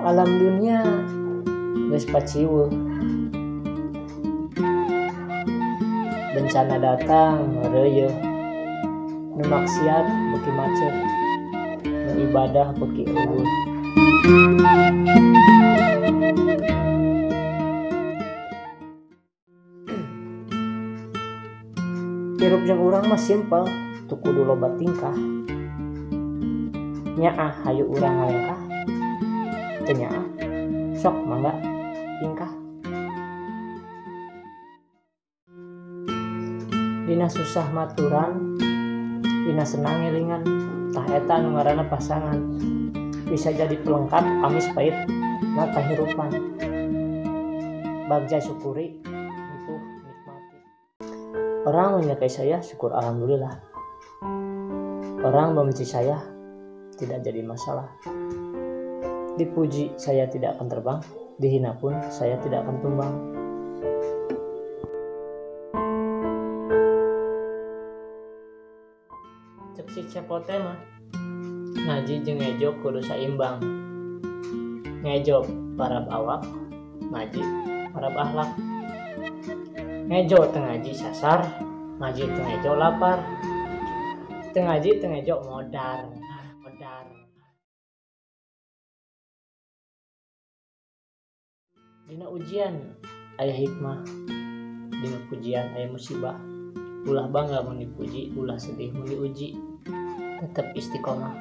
Alam dunia geus paciweuh, bencana datang ngeureuyeun, nu maksiat beuki macet, nu ibadah beuki eueuh. Hirup jeung urang mah simpel, teu kudu loba tingkah. Nyaah hayu urang ngalengkah, teu nyaah sok mangga tingkah. Dina susah maturan, dina senang elingan, tah eta anu ngaranna pasangan. Bisa jadi pelengkap amis pait na kahirupan. Bagja syukuri, itu nikmati. Orang menyukai saya, syukur alhamdulillah. Orang membenci saya, tidak jadi masalah. Dipuji saya tidak akan terbang, dihina pun saya tidak akan tumbang. Cek si cepote mah ngaji jeung ngejo kudu saimbang. Ngejo parab awak, ngaji parab akhlak. Ngejo teu ngaji sasar, ngaji teu ngejo lapar. Teu ngaji teu ngejo modar. Dina ujian aya hikmah, dina pujian aya musibah. Ulah bangga mun dipuji, ulah sedih mun diuji. Tetep istiqomah.